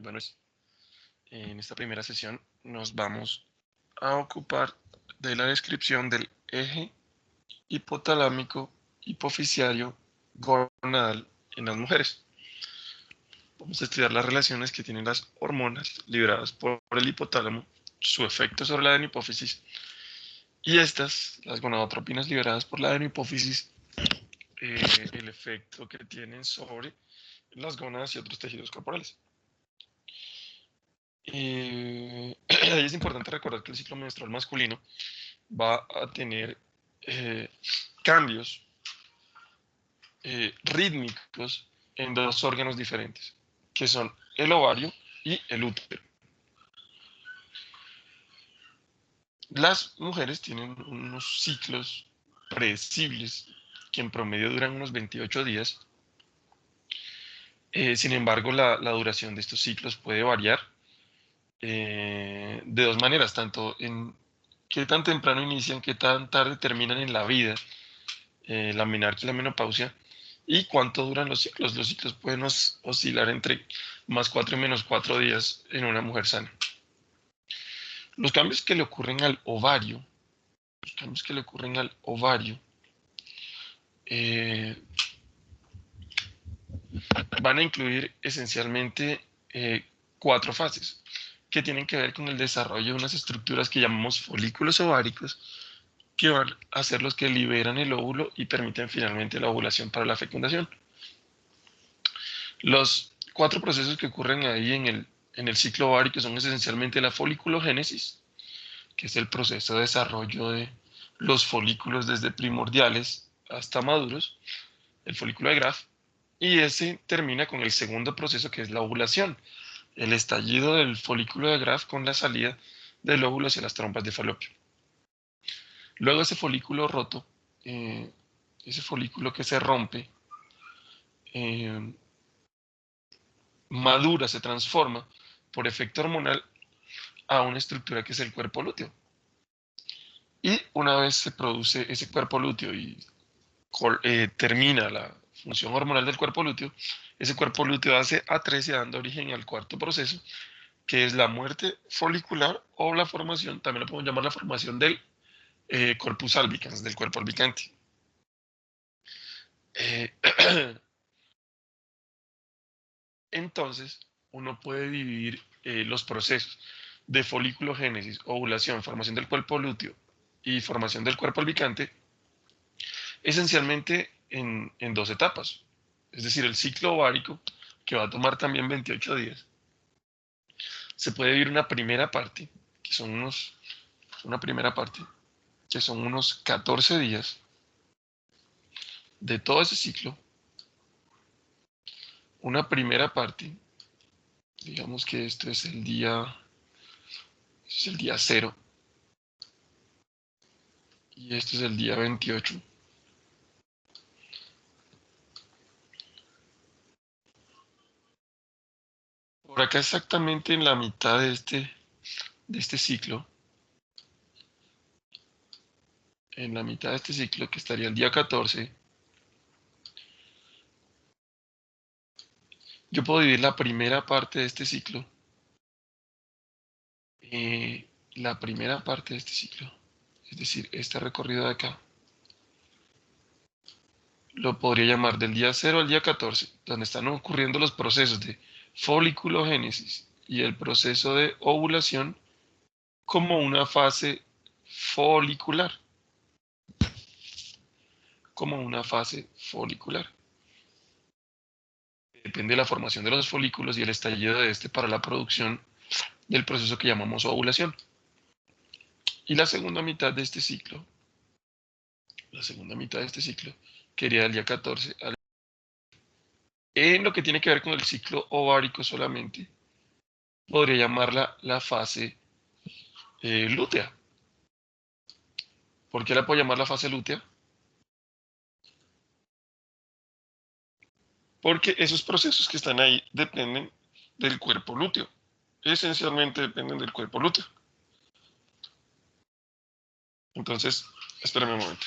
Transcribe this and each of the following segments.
Bueno, en esta primera sesión nos vamos a ocupar de la descripción del eje hipotalámico hipoficiario gonadal en las mujeres. Vamos a estudiar las relaciones que tienen las hormonas liberadas por el hipotálamo, su efecto sobre la adenohipófisis, y estas, las gonadotropinas liberadas por la adenohipófisis, el efecto que tienen sobre las gónadas y otros tejidos corporales. Es importante recordar que el ciclo menstrual masculino va a tener cambios rítmicos en dos órganos diferentes, que son el ovario y el útero. Las mujeres tienen unos ciclos predecibles que en promedio duran unos 28 días. Sin embargo, la duración de estos ciclos puede variar de dos maneras, tanto en qué tan temprano inician, qué tan tarde terminan en la vida, la menarquia y la menopausia, y cuánto duran los ciclos. Los ciclos pueden oscilar entre más 4 y menos 4 días en una mujer sana. Los cambios que le ocurren al ovario, van a incluir esencialmente 4 fases que tienen que ver con el desarrollo de unas estructuras que llamamos folículos ováricos, que van a ser los que liberan el óvulo y permiten finalmente la ovulación para la fecundación. Los 4 procesos que ocurren ahí en el ciclo ovárico son esencialmente la foliculogénesis, que es el proceso de desarrollo de los folículos desde primordiales hasta maduros, el folículo de Graf, y ese termina con el segundo proceso, que es la ovulación, el estallido del folículo de Graf con la salida del óvulo hacia las trompas de Falopio. Luego ese folículo roto, ese folículo que se rompe, madura, se transforma por efecto hormonal a una estructura que es el cuerpo lúteo. Y una vez se produce ese cuerpo lúteo y termina la función hormonal del cuerpo lúteo, ese cuerpo lúteo hace A13 dando origen al cuarto proceso, que es la muerte folicular o la formación, también lo podemos llamar la formación del corpus albicans, del cuerpo albicante. Entonces, uno puede dividir los procesos de foliculogénesis, ovulación, formación del cuerpo lúteo y formación del cuerpo albicante esencialmente en 2 etapas. Es decir, el ciclo ovárico, que va a tomar también 28 días, se puede dividir una primera parte, que son unos 14 días de todo ese ciclo. Una primera parte, digamos que esto es el día 0 y esto es el día 28. Por acá exactamente en la mitad de este ciclo, que estaría el día 14, yo puedo dividir la primera parte de este ciclo. Es decir, este recorrido de acá, lo podría llamar del día 0 al día 14, donde están ocurriendo los procesos de foliculogénesis y el proceso de ovulación como una fase folicular. Depende de la formación de los folículos y el estallido de este para la producción del proceso que llamamos ovulación. Y la segunda mitad de este ciclo, que iría del día 14 al... En lo que tiene que ver con el ciclo ovárico solamente, podría llamarla la fase lútea. ¿Por qué la puedo llamar la fase lútea? Porque esos procesos que están ahí dependen del cuerpo lúteo. Esencialmente dependen del cuerpo lúteo. Entonces, espérame un momento.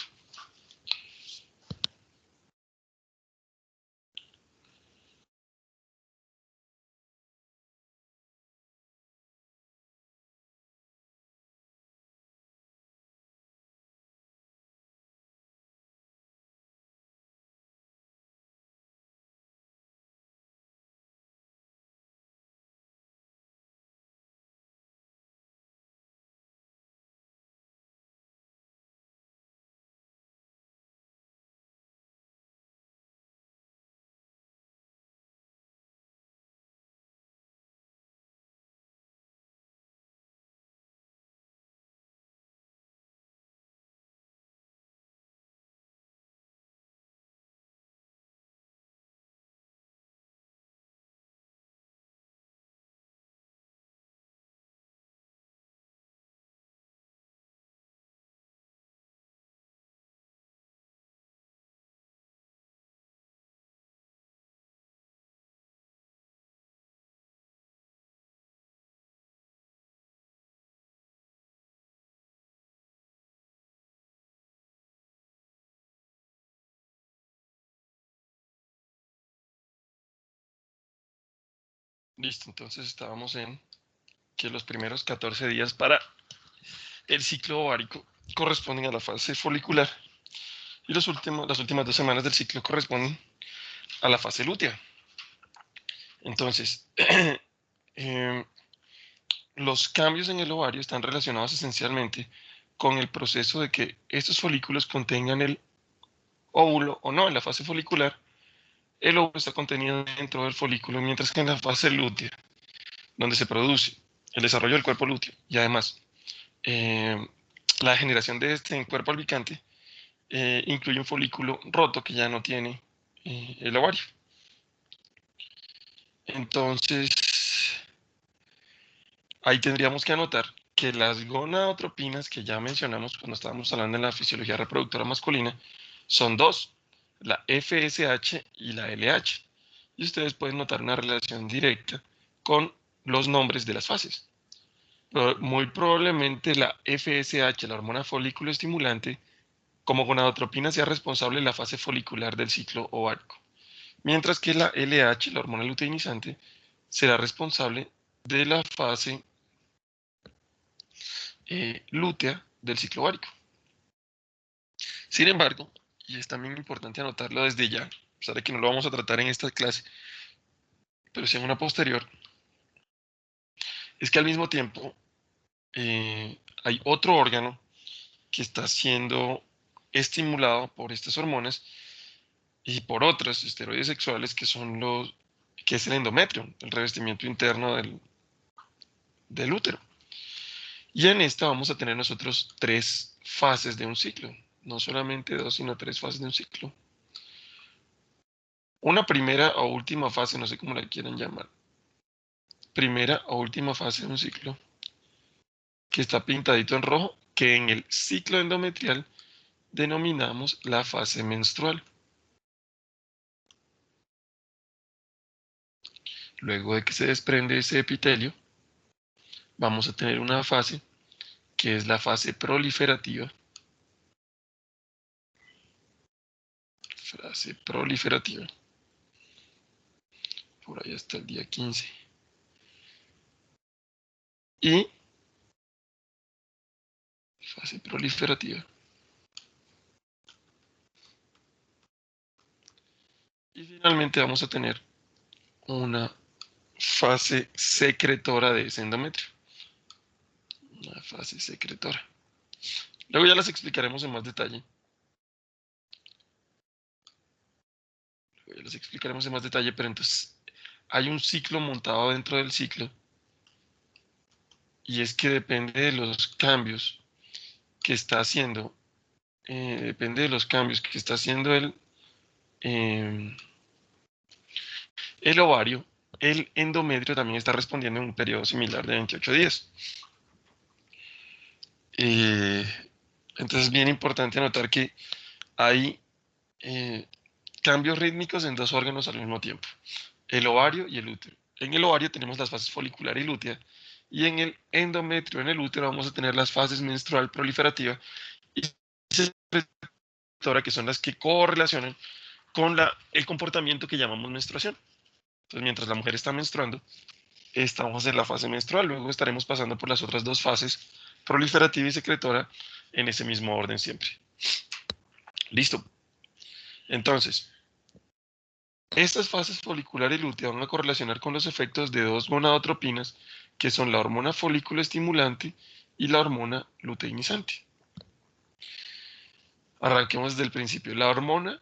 Listo, entonces estábamos en que los primeros 14 días para el ciclo ovárico corresponden a la fase folicular y las últimas 2 semanas del ciclo corresponden a la fase lútea. Entonces, los cambios en el ovario están relacionados esencialmente con el proceso de que estos folículos contengan el óvulo o no. En la fase folicular, el óvulo está contenido dentro del folículo, mientras que en la fase lútea, donde se produce el desarrollo del cuerpo lúteo y además eh, la generación de este en cuerpo albicante, incluye un folículo roto que ya no tiene el ovario. Entonces, ahí tendríamos que anotar que las gonadotropinas que ya mencionamos cuando estábamos hablando de la fisiología reproductora masculina son dos, la FSH y la LH. Y ustedes pueden notar una relación directa con los nombres de las fases. Pero muy probablemente la FSH, la hormona folículo estimulante, como gonadotropina sea responsable de la fase folicular del ciclo ovárico, mientras que la LH, la hormona luteinizante, será responsable de la fase lútea del ciclo ovárico. Sin embargo, y es también importante anotarlo desde ya, a pesar de que no lo vamos a tratar en esta clase, pero sí en una posterior, es que al mismo tiempo hay otro órgano que está siendo estimulado por estas hormonas y por otros esteroides sexuales que es el endometrio, el revestimiento interno del útero. Y en esta vamos a tener nosotros 3 fases de un ciclo, no solamente 2, sino 3 fases de un ciclo. Una primera o última fase, no sé cómo la quieran llamar, primera o última fase de un ciclo, que está pintadito en rojo, que en el ciclo endometrial denominamos la fase menstrual. Luego de que se desprende ese epitelio, vamos a tener una fase que es la fase proliferativa. Fase proliferativa. Por ahí hasta el día 15. Y fase proliferativa. Y finalmente vamos a tener una fase secretora de ese endometrio. Una fase secretora. Luego ya las explicaremos en más detalle. Luego ya las explicaremos en más detalle, pero entonces hay un ciclo montado dentro del ciclo. Y es que depende de los cambios que está haciendo. Depende de los cambios que está haciendo eh, el ovario. El endometrio también está respondiendo en un periodo similar de 28 días. Entonces es bien importante anotar que hay cambios rítmicos en 2 órganos al mismo tiempo, el ovario y el útero. En el ovario tenemos las fases folicular y lútea, y en el endometrio, en el útero, vamos a tener las fases menstrual, proliferativa y secretora, que son las que correlacionan con el comportamiento que llamamos menstruación. Entonces, mientras la mujer está menstruando, estamos en la fase menstrual, luego estaremos pasando por las otras 2 fases, proliferativa y secretora, en ese mismo orden siempre. Listo. Entonces, estas fases folicular y lútea van a correlacionar con los efectos de 2 gonadotropinas, que son la hormona folículo estimulante y la hormona luteinizante. Arranquemos desde el principio. La hormona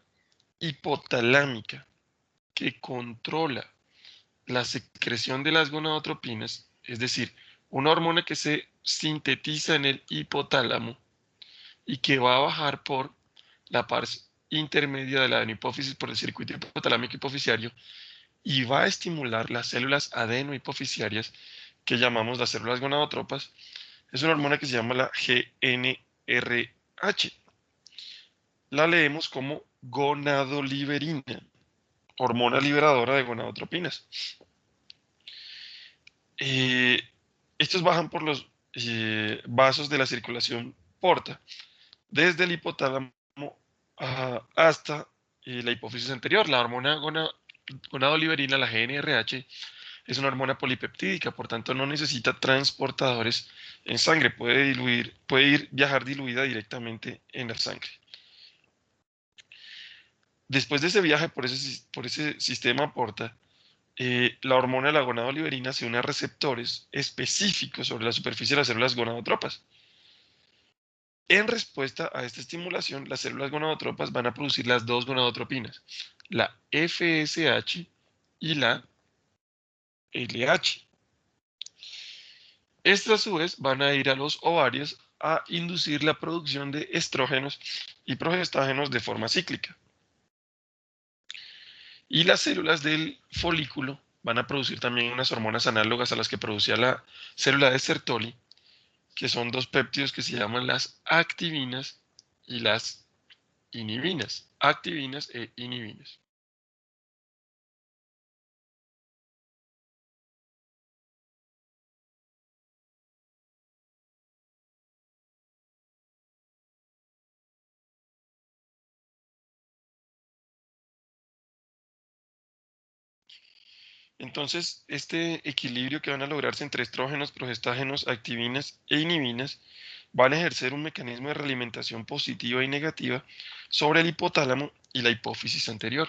hipotalámica, que controla la secreción de las gonadotropinas, es decir, una hormona que se sintetiza en el hipotálamo y que va a bajar por la parte intermedia de la adenohipófisis por el circuito hipotalámico hipoficiario y va a estimular las células adenohipofisiarias que llamamos las células gonadotropas. Es una hormona que se llama la GnRH. La leemos como gonadoliberina, hormona liberadora de gonadotropinas. Eh, Estos bajan por los vasos de la circulación porta, desde el hipotálamo hasta la hipófisis anterior. La hormona gonadoliberina, la GnRH, es una hormona polipeptídica, por tanto no necesita transportadores en sangre, puede viajar diluida directamente en la sangre. Después de ese viaje por ese sistema porta, la hormona de la gonadoliberina se une a receptores específicos sobre la superficie de las células gonadotropas. En respuesta a esta estimulación, las células gonadotropas van a producir las dos gonadotropinas, la FSH y la LH. Estas a su vez van a ir a los ovarios a inducir la producción de estrógenos y progestágenos de forma cíclica. Y las células del folículo van a producir también unas hormonas análogas a las que producía la célula de Sertoli, que son dos péptidos que se llaman las activinas y las inhibinas. Activinas e inhibinas. Entonces, este equilibrio que van a lograrse entre estrógenos, progestágenos, activinas e inhibinas van a ejercer un mecanismo de realimentación positiva y negativa sobre el hipotálamo y la hipófisis anterior.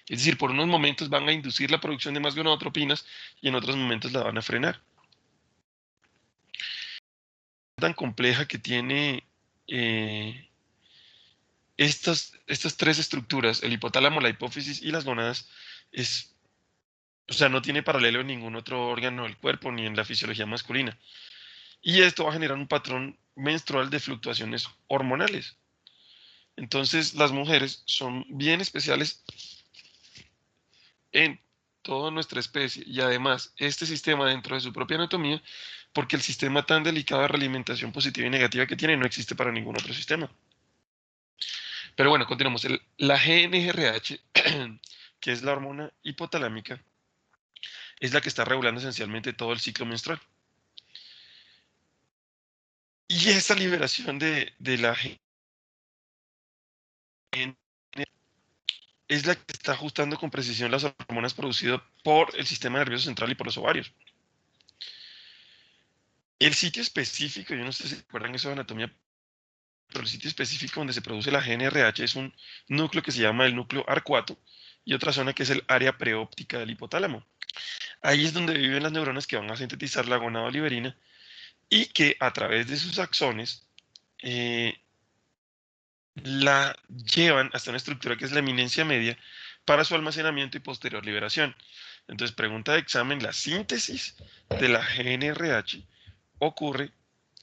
Es decir, por unos momentos van a inducir la producción de más gonadotropinas y en otros momentos la van a frenar. Tan compleja que tiene estas tres estructuras, el hipotálamo, la hipófisis y las gonadas, o sea, no tiene paralelo en ningún otro órgano del cuerpo ni en la fisiología masculina. Y esto va a generar un patrón menstrual de fluctuaciones hormonales. Entonces, las mujeres son bien especiales en toda nuestra especie y además este sistema dentro de su propia anatomía, porque el sistema tan delicado de realimentación positiva y negativa que tiene no existe para ningún otro sistema. Pero bueno, continuamos. La GNRH, que es la hormona hipotalámica, es la que está regulando esencialmente todo el ciclo menstrual. Y esa liberación de la GNRH es la que está ajustando con precisión las hormonas producidas por el sistema nervioso central y por los ovarios. El sitio específico, yo no sé si recuerdan eso de anatomía, pero el sitio específico donde se produce la GNRH es un núcleo que se llama el núcleo arcuato y otra zona que es el área preóptica del hipotálamo. Ahí es donde viven las neuronas que van a sintetizar la gonadoliberina y que a través de sus axones la llevan hasta una estructura que es la eminencia media para su almacenamiento y posterior liberación. Entonces, pregunta de examen, la síntesis de la GNRH ocurre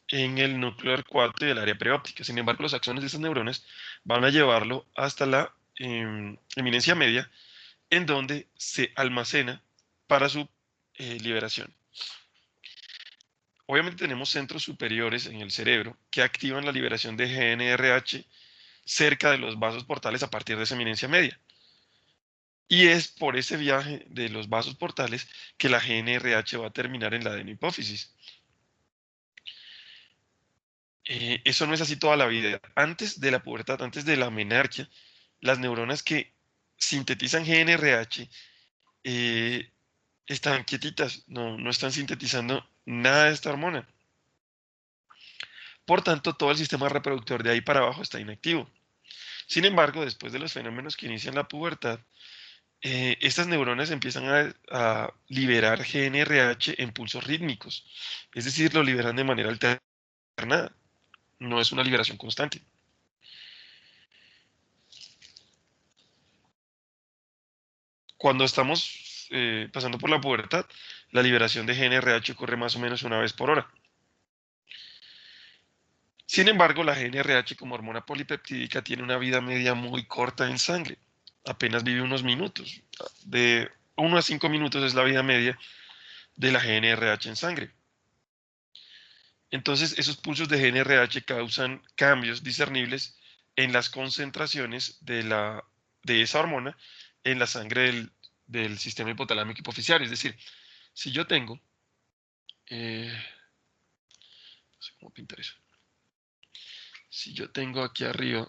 en el núcleo arcuato y el área preóptica. Sin embargo, los axones de estas neuronas van a llevarlo hasta la eminencia media, en donde se almacena para su liberación. Obviamente tenemos centros superiores en el cerebro que activan la liberación de GNRH cerca de los vasos portales a partir de esa eminencia media. Y es por ese viaje de los vasos portales que la GNRH va a terminar en la adenopófisis. Eso no es así toda la vida. Antes de la pubertad, antes de la menarquia, las neuronas que sintetizan GNRH están quietitas, no están sintetizando nada de esta hormona. Por tanto, todo el sistema reproductor de ahí para abajo está inactivo. Sin embargo, después de los fenómenos que inician la pubertad, estas neuronas empiezan a liberar GNRH en pulsos rítmicos, es decir, lo liberan de manera alternada, no es una liberación constante. Cuando estamos pasando por la pubertad, la liberación de GNRH ocurre más o menos una vez por hora. Sin embargo, la GNRH como hormona polipeptídica tiene una vida media muy corta en sangre, apenas vive unos minutos, de 1 a 5 minutos es la vida media de la GNRH en sangre. Entonces, esos pulsos de GNRH causan cambios discernibles en las concentraciones de esa hormona en la sangre del sistema hipotalámico hipoficiario. Es decir, si yo tengo, no sé cómo pintar eso, si yo tengo aquí arriba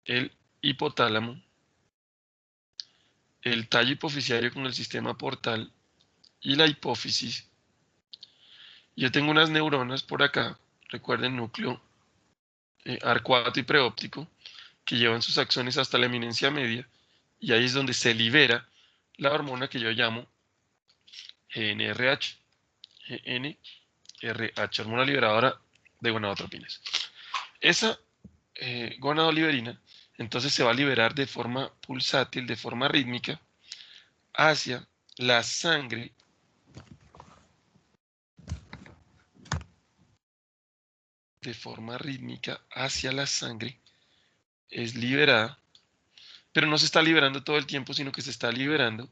el hipotálamo, el tallo hipofisiario con el sistema portal y la hipófisis. Yo tengo unas neuronas por acá, recuerden núcleo arcuato y preóptico, que llevan sus axones hasta la eminencia media, y ahí es donde se libera la hormona que yo llamo GNRH. GNRH, hormona liberadora de gonadotropinas. Esa gonadoliberina entonces se va a liberar de forma pulsátil, de forma rítmica, hacia la sangre es liberada, pero no se está liberando todo el tiempo, sino que se está liberando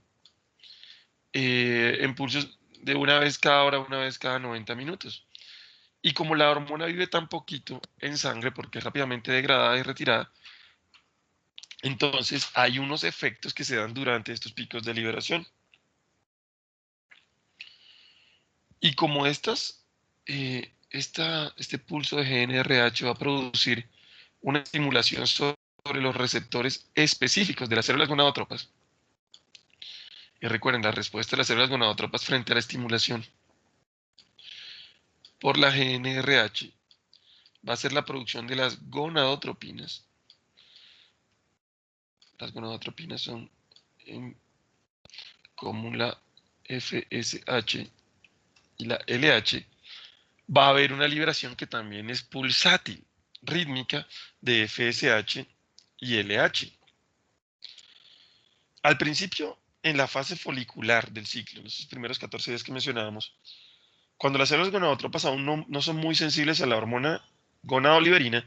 en pulsos de una vez cada hora, una vez cada 90 minutos. Y como la hormona vive tan poquito en sangre, porque es rápidamente degradada y retirada, entonces hay unos efectos que se dan durante estos picos de liberación. Y como este pulso de GNRH va a producir una estimulación sobre los receptores específicos de las células gonadotropas. Y recuerden, la respuesta de las células gonadotropas frente a la estimulación por la GNRH va a ser la producción de las gonadotropinas. Las gonadotropinas son como la FSH y la LH. Va a haber una liberación que también es pulsátil, rítmica, de FSH y LH. Al principio, en la fase folicular del ciclo, en esos primeros 14 días que mencionábamos, cuando las células gonadotropas aún no son muy sensibles a la hormona gonadoliberina,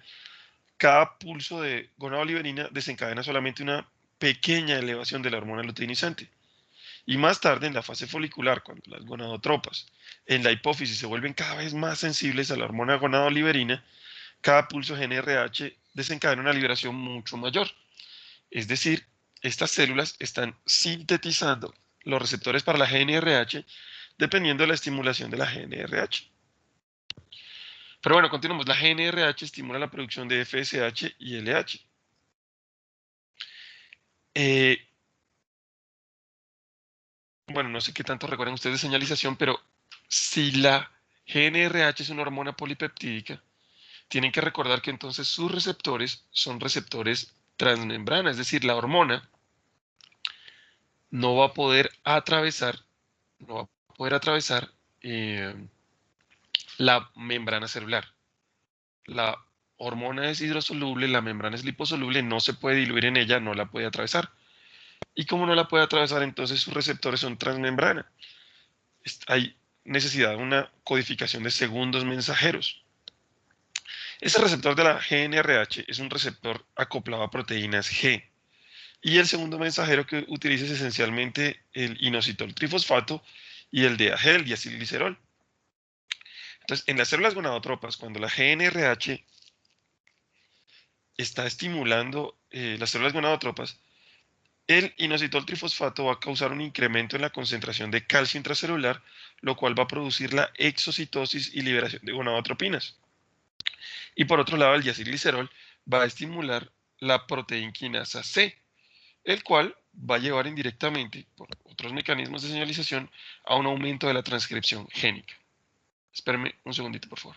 cada pulso de gonadoliberina desencadena solamente una pequeña elevación de la hormona luteinizante. Y más tarde, en la fase folicular, cuando las gonadotropas en la hipófisis se vuelven cada vez más sensibles a la hormona gonadoliberina, cada pulso GNRH desencadena una liberación mucho mayor. Es decir, estas células están sintetizando los receptores para la GNRH dependiendo de la estimulación de la GNRH. Pero bueno, continuamos. La GNRH estimula la producción de FSH y LH. Bueno, no sé qué tanto recuerdan ustedes de señalización, pero si la GNRH es una hormona polipeptídica, tienen que recordar que entonces sus receptores son receptores transmembrana, es decir, la hormona no va a poder atravesar, no va a poder atravesar eh, la membrana celular. La hormona es hidrosoluble, la membrana es liposoluble, no se puede diluir en ella, no la puede atravesar. Y como no la puede atravesar, entonces sus receptores son transmembrana. Hay necesidad de una codificación de segundos mensajeros. Ese receptor de la GNRH es un receptor acoplado a proteínas G. Y el segundo mensajero que utiliza es esencialmente el inositol trifosfato y el DAG, el diacilglicerol. Entonces, en las células gonadotropas, cuando la GNRH está estimulando las células gonadotropas, el inositol trifosfato va a causar un incremento en la concentración de calcio intracelular, lo cual va a producir la exocitosis y liberación de gonadotropinas. Y por otro lado, el diacilglicerol va a estimular la proteinquinasa C, el cual va a llevar indirectamente, por otros mecanismos de señalización, a un aumento de la transcripción génica. Espérame un segundito, por favor.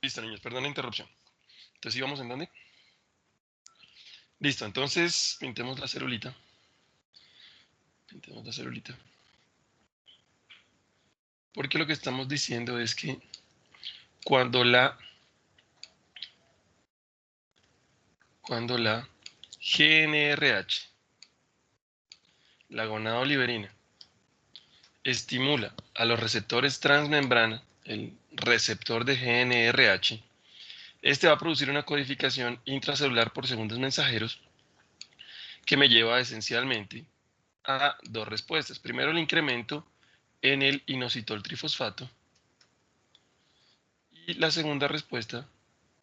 Listo, niños, perdón la interrupción. Entonces, ¿íbamos en dónde? Listo, entonces pintemos la celulita. Pintemos la celulita. Porque lo que estamos diciendo es que cuando la GNRH, la gonadoliberina, estimula a los receptores transmembrana, el receptor de GNRH, este va a producir una codificación intracelular por segundos mensajeros que me lleva esencialmente a dos respuestas. Primero, el incremento en el inositol trifosfato. Y la segunda respuesta,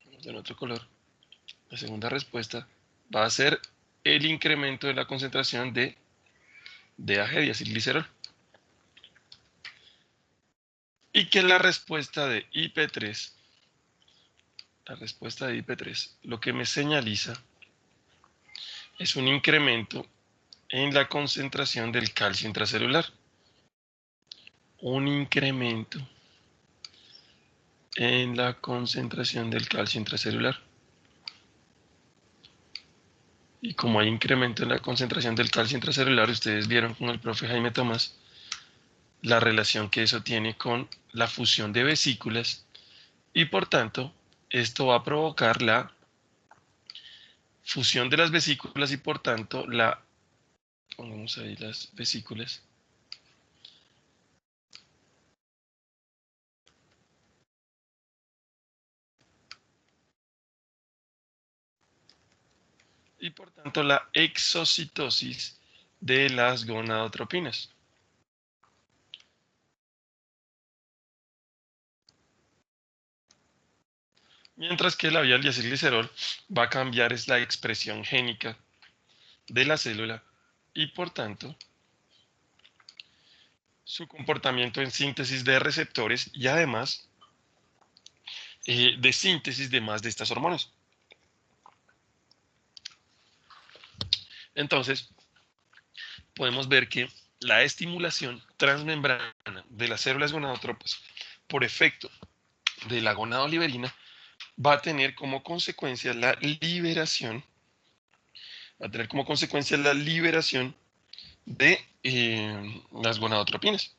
vamos en otro color, la segunda respuesta va a ser el incremento de la concentración de DAG, diacilglicerol. Y que la respuesta de IP3, lo que me señaliza es un incremento en la concentración del calcio intracelular. Un incremento en la concentración del calcio intracelular. Y como hay incremento en la concentración del calcio intracelular, ustedes vieron con el profe Jaime Tomás la relación que eso tiene con la fusión de vesículas y por tanto esto va a provocar la fusión de las vesículas y por tanto pongamos ahí las vesículas. Y por tanto la exocitosis de las gonadotropinas. Mientras que la vía del diacilglicerol va a cambiar es la expresión génica de la célula y por tanto su comportamiento en síntesis de receptores y además de síntesis de más de estas hormonas. Entonces, podemos ver que la estimulación transmembrana de las células gonadotropas por efecto de la gonadoliberina va a tener como consecuencia la liberación, de las gonadotropinas.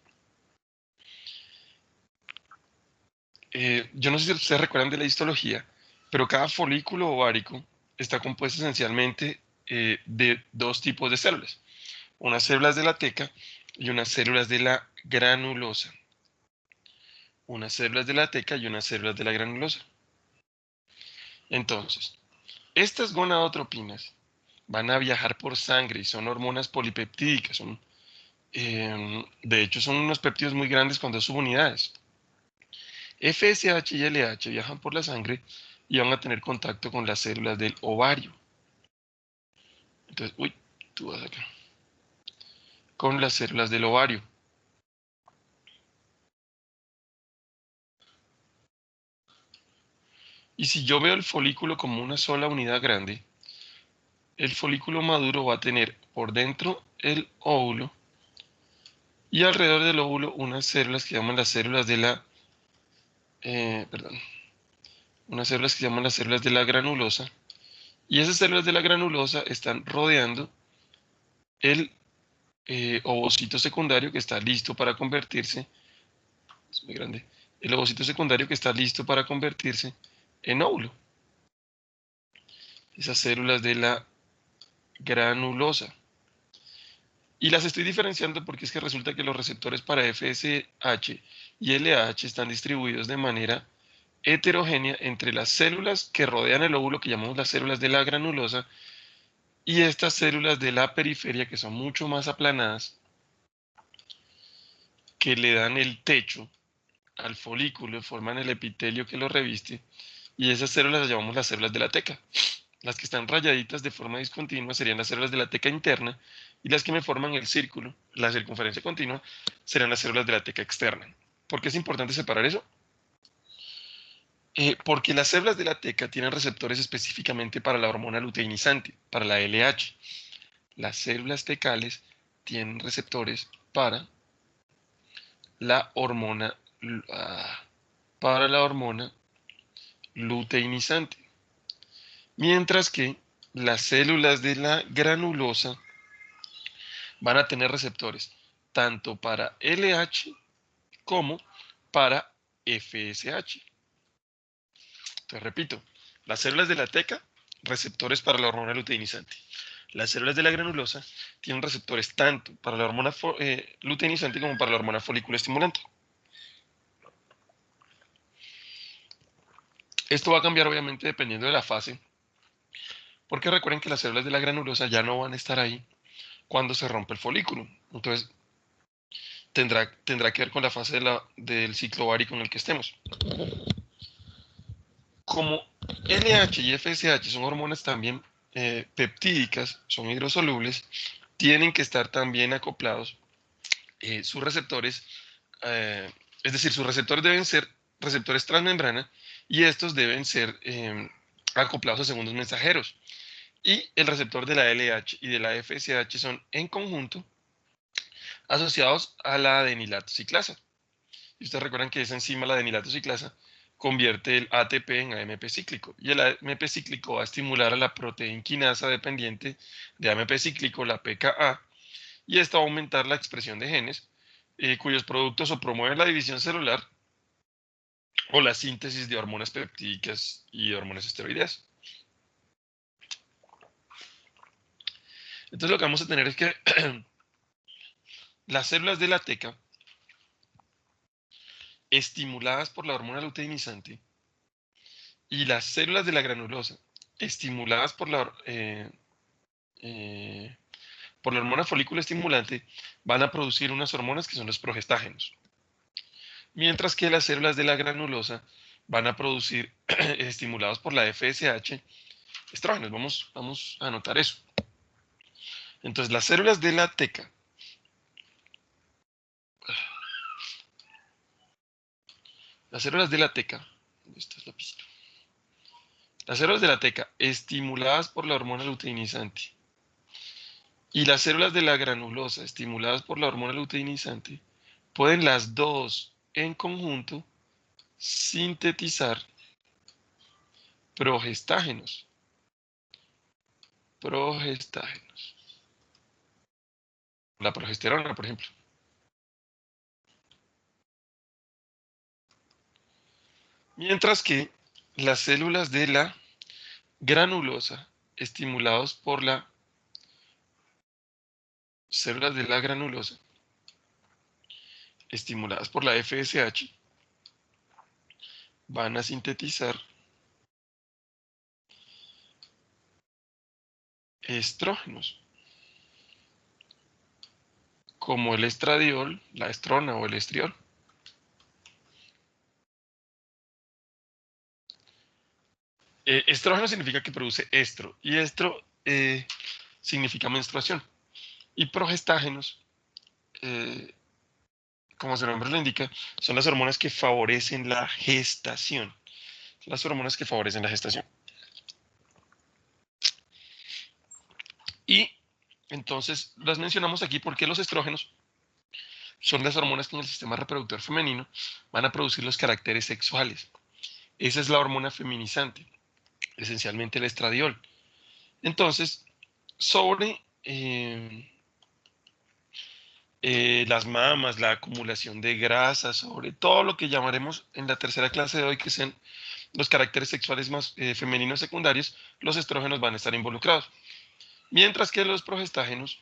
Yo no sé si ustedes recuerdan de la histología, pero cada folículo ovárico está compuesto esencialmente de dos tipos de células. Unas células de la teca y unas células de la granulosa. Unas células de la teca y unas células de la granulosa. Entonces, estas gonadotropinas van a viajar por sangre y son hormonas polipeptídicas. De hecho, son unos péptidos muy grandes con dos subunidades. FSH y LH viajan por la sangre y van a tener contacto con las células del ovario. Entonces, tú vas acá. Con las células del ovario. Y si yo veo el folículo como una sola unidad grande, el folículo maduro va a tener por dentro el óvulo y alrededor del óvulo unas células que llaman las células de la, unas células que llaman las células de la granulosa. Y esas células de la granulosa están rodeando el ovocito secundario que está listo para convertirse, es muy grande, el ovocito secundario que está listo para convertirse en óvulo. Esas células de la granulosa. Y las estoy diferenciando porque es que resulta que los receptores para FSH y LH están distribuidos de manera heterogénea entre las células que rodean el óvulo, que llamamos las células de la granulosa, y estas células de la periferia, que son mucho más aplanadas, que le dan el techo al folículo, forman el epitelio que lo reviste, y esas células las llamamos las células de la teca. Las que están rayaditas de forma discontinua serían las células de la teca interna, y las que me forman el círculo, la circunferencia continua, serán las células de la teca externa. ¿Por qué es importante separar eso? Porque las células de la teca tienen receptores específicamente para la hormona luteinizante, para la LH. Las células tecales tienen receptores para la hormona, luteinizante. Mientras que las células de la granulosa van a tener receptores tanto para LH como para FSH. Entonces, repito, las células de la teca, receptores para la hormona luteinizante. Las células de la granulosa tienen receptores tanto para la hormona luteinizante como para la hormona folículo estimulante. Esto va a cambiar obviamente dependiendo de la fase, porque recuerden que las células de la granulosa ya no van a estar ahí cuando se rompe el folículo. Entonces, tendrá que ver con la fase del ciclo ovárico en el que estemos. Como LH y FSH son hormonas también peptídicas, son hidrosolubles, tienen que estar también acoplados sus receptores, es decir, sus receptores deben ser receptores transmembrana y estos deben ser acoplados a segundos mensajeros. Y el receptor de la LH y de la FSH son en conjunto asociados a la adenilato ciclasa. Y ustedes recuerdan que esa enzima, la adenilato ciclasa, convierte el ATP en AMP cíclico. Y el AMP cíclico va a estimular a la proteína quinasa dependiente de AMP cíclico, la PKA, y esto va a aumentar la expresión de genes cuyos productos o promueven la división celular o la síntesis de hormonas peptídicas y hormonas esteroideas. Entonces lo que vamos a tener es que las células de la teca, estimuladas por la hormona luteinizante, y las células de la granulosa, estimuladas por la hormona folículo estimulante, van a producir unas hormonas que son los progestágenos. Mientras que las células de la granulosa van a producir, estimulados por la FSH, estrógenos. Vamos a anotar eso. Entonces, las células de la teca, ¿dónde está el lapicito? Las células de la teca estimuladas por la hormona luteinizante y las células de la granulosa estimuladas por la hormona luteinizante pueden las dos en conjunto sintetizar progestágenos. Progestágenos. La progesterona, por ejemplo. Mientras que las células de la granulosa, estimulados por las células de la granulosa, estimuladas por la FSH, van a sintetizar estrógenos, como el estradiol, la estrona o el estriol. Estrógeno significa que produce estro, y estro significa menstruación. Y progestágenos, eh, como su nombre lo indica, son las hormonas que favorecen la gestación. Las hormonas que favorecen la gestación. Y entonces las mencionamos aquí porque los estrógenos son las hormonas que en el sistema reproductor femenino van a producir los caracteres sexuales. Esa es la hormona feminizante, esencialmente el estradiol. Entonces, sobre las mamas, la acumulación de grasa, sobre todo lo que llamaremos en la tercera clase de hoy, que son los caracteres sexuales más femeninos secundarios, los estrógenos van a estar involucrados. Mientras que los progestágenos,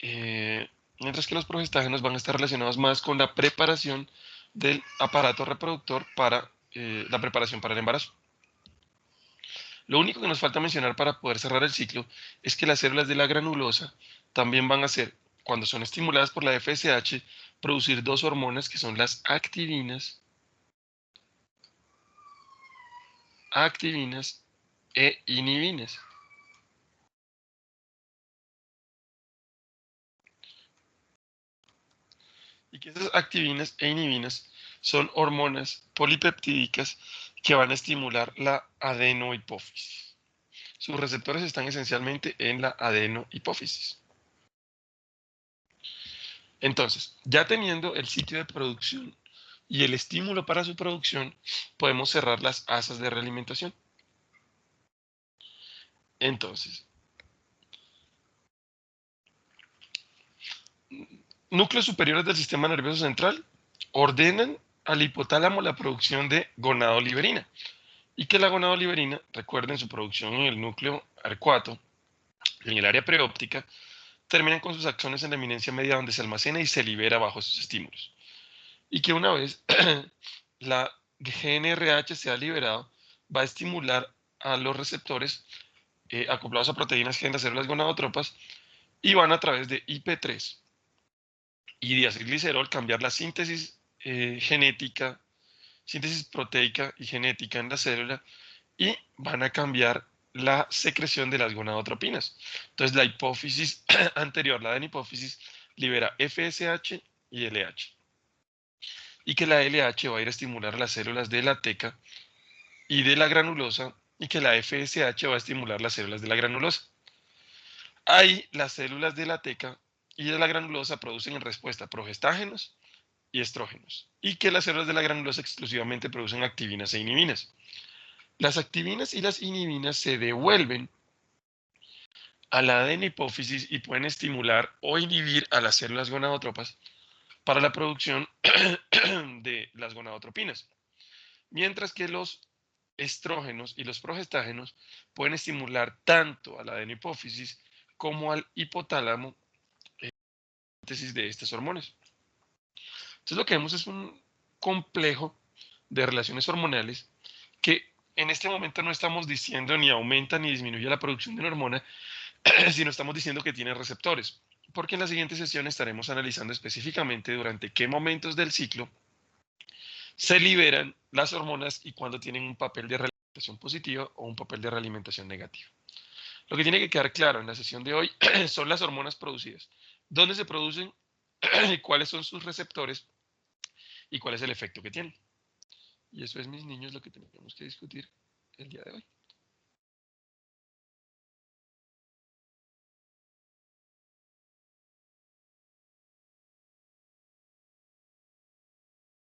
van a estar relacionados más con la preparación del aparato reproductor para la preparación para el embarazo. Lo único que nos falta mencionar para poder cerrar el ciclo es que las células de la granulosa también van a ser, cuando son estimuladas por la FSH, producir dos hormonas que son las activinas e inhibinas. Y que esas activinas e inhibinas son hormonas polipeptídicas que van a estimular la adenohipófisis. Sus receptores están esencialmente en la adenohipófisis. Entonces, ya teniendo el sitio de producción y el estímulo para su producción, podemos cerrar las asas de realimentación. Entonces, núcleos superiores del sistema nervioso central ordenan al hipotálamo la producción de gonadoliberina y que la gonadoliberina, recuerden su producción en el núcleo arcuato, en el área preóptica, terminan con sus acciones en la eminencia media donde se almacena y se libera bajo sus estímulos. Y que una vez la GNRH sea liberado, va a estimular a los receptores acoplados a proteínas G en las células gonadotropas y van a través de IP3 y diacilglicerol cambiar la síntesis genética, síntesis proteica y genética en la célula y van a cambiar la secreción de las gonadotropinas. Entonces la hipófisis anterior, la adenipófisis, libera FSH y LH. Y que la LH va a ir a estimular las células de la teca y de la granulosa y que la FSH va a estimular las células de la granulosa. Ahí las células de la teca y de la granulosa producen en respuesta progestágenos y estrógenos y que las células de la granulosa exclusivamente producen activinas e inhibinas. Las activinas y las inhibinas se devuelven a la adenipófisis y pueden estimular o inhibir a las células gonadotropas para la producción de las gonadotropinas, mientras que los estrógenos y los progestágenos pueden estimular tanto a la adenipófisis como al hipotálamo en la síntesis de estas hormonas. Entonces lo que vemos es un complejo de relaciones hormonales que en este momento no estamos diciendo ni aumenta ni disminuye la producción de una hormona, sino estamos diciendo que tiene receptores, porque en la siguiente sesión estaremos analizando específicamente durante qué momentos del ciclo se liberan las hormonas y cuándo tienen un papel de realimentación positiva o un papel de realimentación negativa. Lo que tiene que quedar claro en la sesión de hoy son las hormonas producidas, dónde se producen, cuáles son sus receptores y cuál es el efecto que tienen. Y eso es, mis niños, lo que tenemos que discutir el día de hoy.